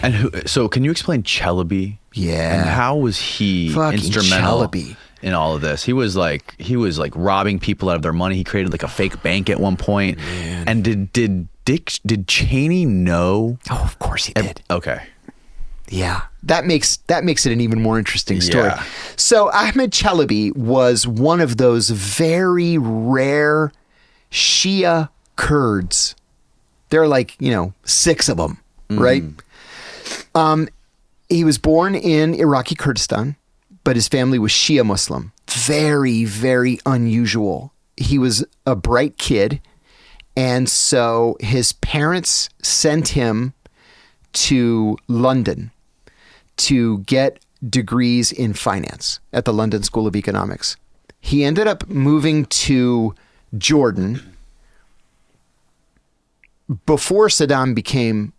And so can you explain Chalabi? Yeah. And how was he Fucking instrumental Chalabi. in all of this? He was like robbing people out of their money. He created like a fake bank at one point. Man. And did Cheney know? Oh, of course he did. Okay. Yeah, that makes it an even more interesting story. Yeah. So Ahmed Chalabi was one of those very rare Shia Kurds. There are like, 6 of them, right? He was born in Iraqi Kurdistan, but his family was Shia Muslim. Very, very unusual. He was a bright kid, and so his parents sent him to London to get degrees in finance at the London School of Economics. He ended up moving to Jordan before Saddam became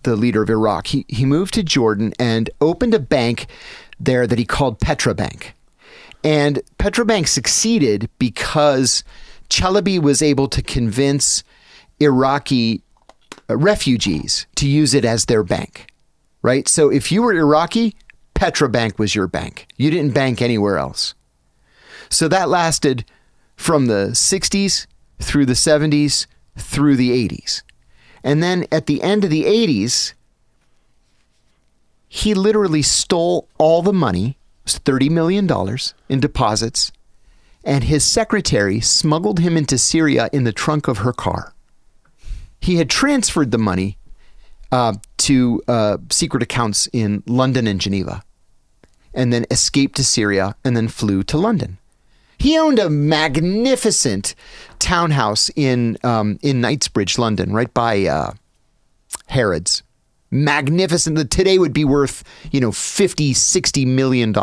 the leader of Iraq. He moved to Jordan and opened a bank there that he called Petra Bank. And Petra Bank succeeded because Chalabi was able to convince Iraqi refugees to use it as their bank, right? So if you were Iraqi, Petra Bank was your bank. You didn't bank anywhere else. So that lasted from the 60s through the 70s through the 80s. And then at the end of the 80s, he literally stole all the money, it was $30 million in deposits, and his secretary smuggled him into Syria in the trunk of her car. He had transferred the money to secret accounts in London and Geneva, and then escaped to Syria and then flew to London. He owned a magnificent townhouse in Knightsbridge, London, right by Harrods. Magnificent. That today would be worth, $50-60 million.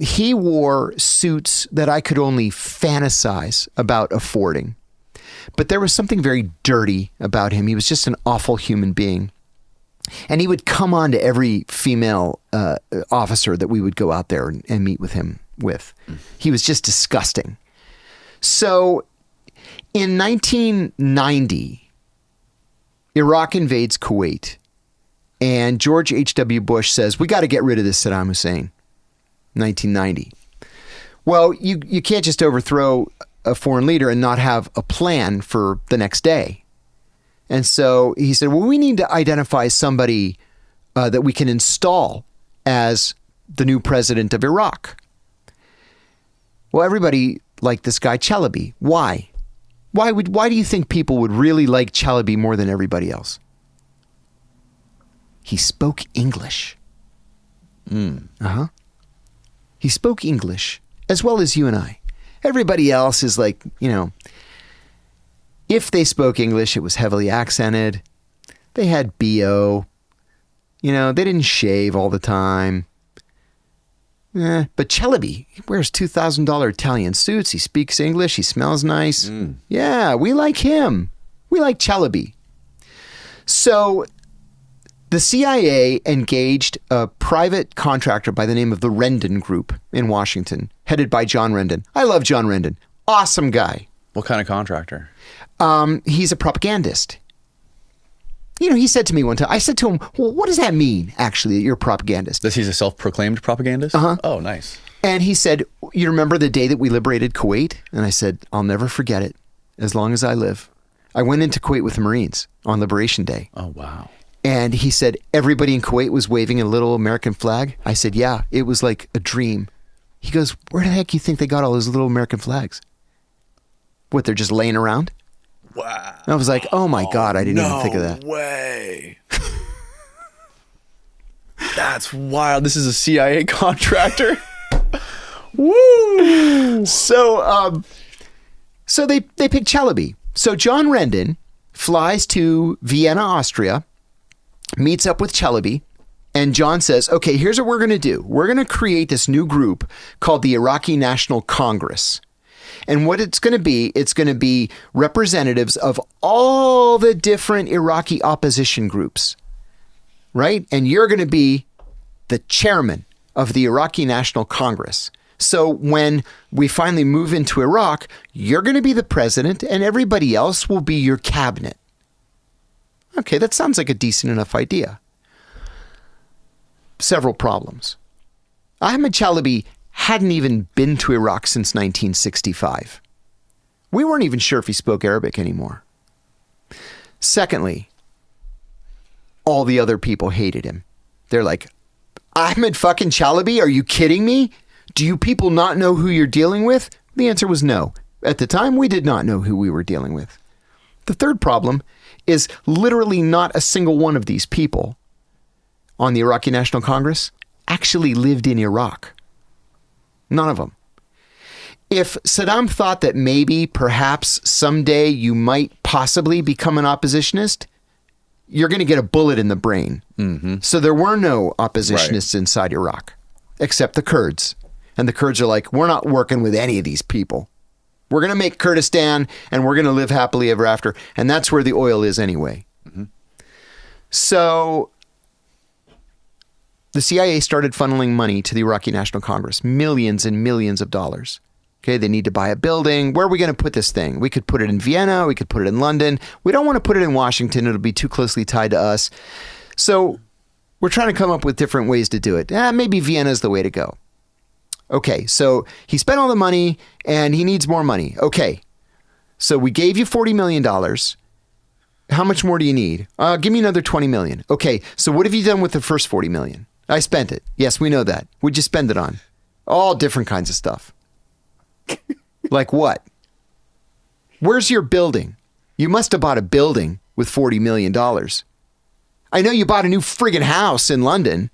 He wore suits that I could only fantasize about affording. But there was something very dirty about him. He was just an awful human being. And he would come on to every female officer that we would go out there and meet with him with. He was just disgusting. So in 1990, Iraq invades Kuwait, and George H.W. Bush says, we got to get rid of this Saddam Hussein. 1990. Well, you can't just overthrow a foreign leader and not have a plan for the next day. And so he said, well, we need to identify somebody that we can install as the new president of Iraq. Well, everybody liked this guy Chalabi. Why? Why do you think people would really like Chalabi more than everybody else? He spoke English. He spoke English as well as you and I. Everybody else is like, if they spoke English, it was heavily accented. They had BO. They didn't shave all the time. But Chalabi, he wears $2,000 Italian suits. He speaks English. He smells nice. Yeah, we like him. We like Chalabi. So the CIA engaged a private contractor by the name of the Rendon Group in Washington, headed by John Rendon. I love John Rendon. Awesome guy. What kind of contractor? He's a propagandist. He said to me one time, I said to him, well, what does that mean, actually, that you're a propagandist? He's a self-proclaimed propagandist? Oh, nice. And he said, you remember the day that we liberated Kuwait? And I said, I'll never forget it as long as I live. I went into Kuwait with the Marines on Liberation Day. Oh, wow. And he said, everybody in Kuwait was waving a little American flag. I said, yeah, it was like a dream. He goes, where the heck do you think they got all those little American flags? What, they're just laying around? Wow. And I was like, oh my God, I didn't even think of that. No way. That's wild. This is a CIA contractor. Woo! So they picked Chalabi. So John Rendon flies to Vienna, Austria, meets up with Chalabi, and John says, okay, here's what we're going to do. We're going to create this new group called the Iraqi National Congress. And what it's going to be representatives of all the different Iraqi opposition groups, right? And you're going to be the chairman of the Iraqi National Congress. So when we finally move into Iraq, you're going to be the president and everybody else will be your cabinet. Okay, that sounds like a decent enough idea. Several problems. Ahmed Chalabi hadn't even been to Iraq since 1965. We weren't even sure if he spoke Arabic anymore. Secondly, all the other people hated him. They're like, Ahmed fucking Chalabi, are you kidding me? Do you people not know who you're dealing with? The answer was no. At the time, we did not know who we were dealing with. The third problem is literally not a single one of these people on the Iraqi National Congress actually lived in Iraq. None of them. If Saddam thought that maybe, perhaps, someday you might possibly become an oppositionist, you're going to get a bullet in the brain. Mm-hmm. So there were no oppositionists inside Iraq, except the Kurds. And the Kurds are like, we're not working with any of these people. We're going to make Kurdistan and we're going to live happily ever after. And that's where the oil is anyway. Mm-hmm. So the CIA started funneling money to the Iraqi National Congress, millions and millions of dollars. Okay, they need to buy a building. Where are we going to put this thing? We could put it in Vienna. We could put it in London. We don't want to put it in Washington. It'll be too closely tied to us. So we're trying to come up with different ways to do it. Maybe Vienna is the way to go. Okay, so he spent all the money and he needs more money. Okay, so we gave you $40 million. How much more do you need? Give me another $20 million. Okay, so what have you done with the first $40 million? I spent it. Yes, we know that. What'd you spend it on? All different kinds of stuff. Like what? Where's your building? You must have bought a building with $40 million. I know you bought a new friggin' house in London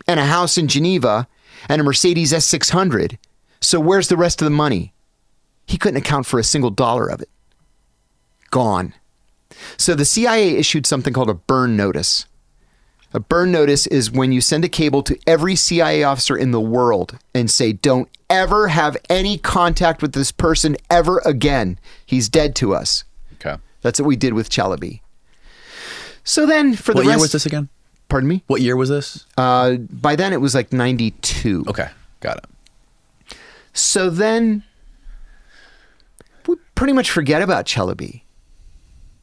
and a house in Geneva and a Mercedes S600. So where's the rest of the money? He couldn't account for a single dollar of it. Gone. So the CIA issued something called a burn notice. A burn notice is when you send a cable to every CIA officer in the world and say, don't ever have any contact with this person ever again. He's dead to us. Okay. That's what we did with Chalabi. So then for the rest... What year was this again? Pardon me? What year was this? By then it was like 92. Okay, got it. So then we pretty much forget about Chalabi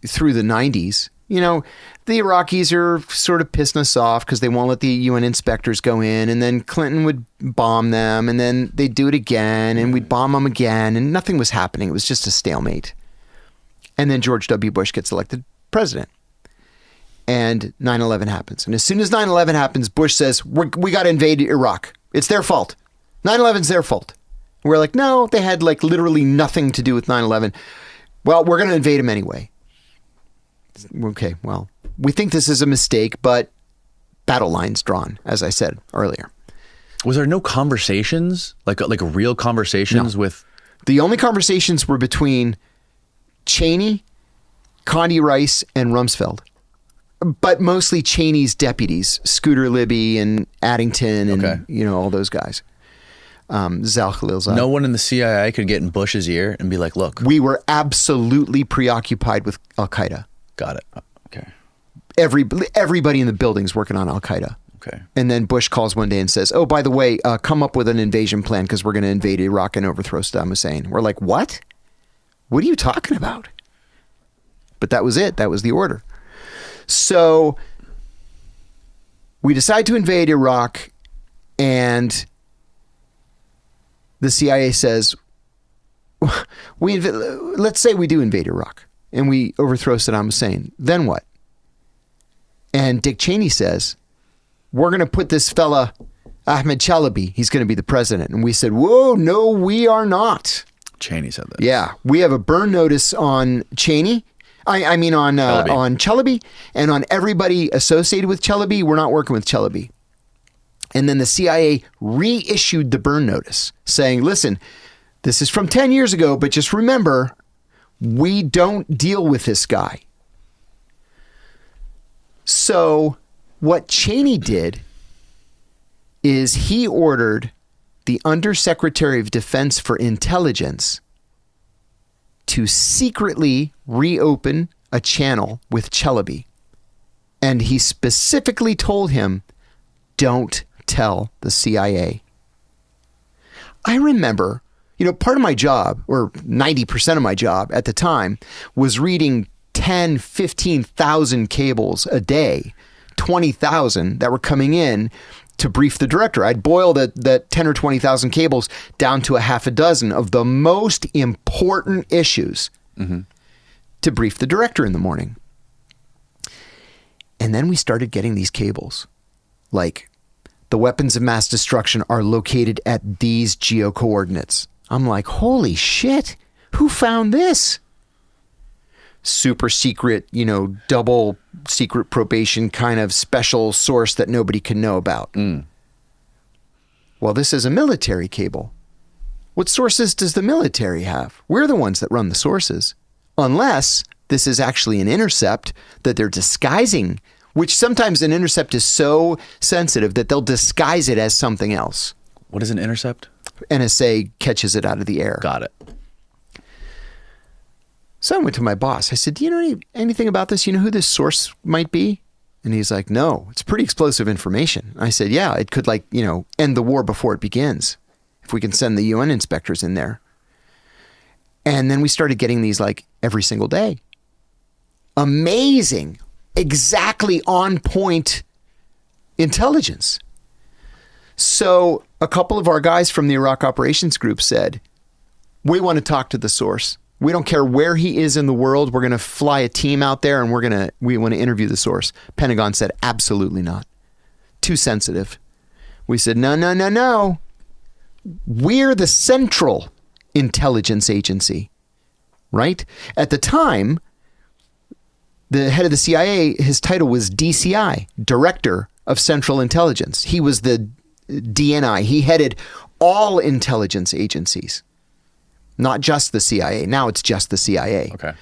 through the 90s. You know, the Iraqis are sort of pissing us off because they won't let the UN inspectors go in, and then Clinton would bomb them, and then they'd do it again, and we'd bomb them again, and nothing was happening. It was just a stalemate. And then George W. Bush gets elected president. And 9/11 happens. And as soon as 9/11 happens, Bush says, we got to invade Iraq. It's their fault. 9/11's their fault. And we're like, no, they had like literally nothing to do with 9/11. Well, we're going to invade them anyway. Okay, well, we think this is a mistake, but battle lines drawn, as I said earlier. Was there no conversations? Like real conversations with... The only conversations were between Cheney, Condi Rice, and Rumsfeld. But mostly Cheney's deputies, Scooter Libby and Addington and, you know, all those guys. Zal Khalilzad. No one in the CIA could get in Bush's ear and be like, look. We were absolutely preoccupied with Al-Qaeda. Got it. Okay. Everybody in the building's working on Al-Qaeda. Okay. And then Bush calls one day and says, oh, by the way, come up with an invasion plan because we're going to invade Iraq and overthrow Saddam Hussein. We're like, what? What are you talking about? But that was it. That was the order. So we decide to invade Iraq, and the CIA says, let's say we do invade Iraq and we overthrow Saddam Hussein. Then what? And Dick Cheney says, we're going to put this fella, Ahmed Chalabi, he's going to be the president. And we said, whoa, no, we are not. Cheney said that. Yeah. We have a burn notice on Cheney. I mean on Chalabi, and on everybody associated with Chalabi. We're not working with Chalabi. And then the CIA reissued the burn notice saying, listen, this is from 10 years ago, but just remember, we don't deal with this guy. So what Cheney did is he ordered the Undersecretary of Defense for Intelligence to secretly reopen a channel with Chalabi. And he specifically told him, don't tell the CIA. I remember, you know, part of my job, or 90% of my job at the time, was reading 10, 15,000 cables a day, 20,000 that were coming in to brief the director. I'd boil that 10 or 20,000 cables down to a half a dozen of the most important issues to brief the director in the morning. And then we started getting these cables. Like, the weapons of mass destruction are located at these geo-coordinates. I'm like, holy shit, who found this? Super secret, double secret probation kind of special source that nobody can know about. Well, this is a military cable. What sources does the military have? We're the ones that run the sources. Unless this is actually an intercept that they're disguising, which sometimes an intercept is so sensitive that they'll disguise it as something else. What is an intercept? NSA catches it out of the air. Got it. So I went to my boss. I said, do you know anything about this? You know who this source might be? And he's like, no, it's pretty explosive information. I said, yeah, it could end the war before it begins if we can send the UN inspectors in there. And then we started getting these every single day. Amazing, exactly on point intelligence. So a couple of our guys from the Iraq Operations Group said, we want to talk to the source. We don't care where he is in the world. We're going to fly a team out there and we want to interview the source. Pentagon said, absolutely not. Too sensitive. We said, no. We're the central intelligence agency, right? At the time, the head of the CIA, his title was DCI, Director of Central Intelligence. He was the DNI. He headed all intelligence agencies. Not just the CIA. Now it's just the CIA. Okay.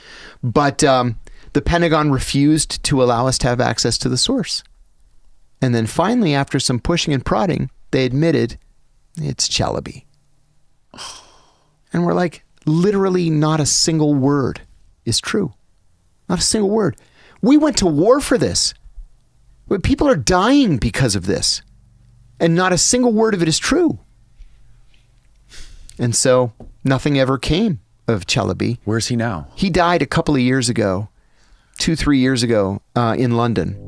But the Pentagon refused to allow us to have access to the source. And then finally, after some pushing and prodding, they admitted it's Chalabi. And we're like, literally not a single word is true. Not a single word. We went to war for this. But people are dying because of this. And not a single word of it is true. And so nothing ever came of Chalabi. Where's he now? He died a couple of years ago, 2-3 years ago, in London.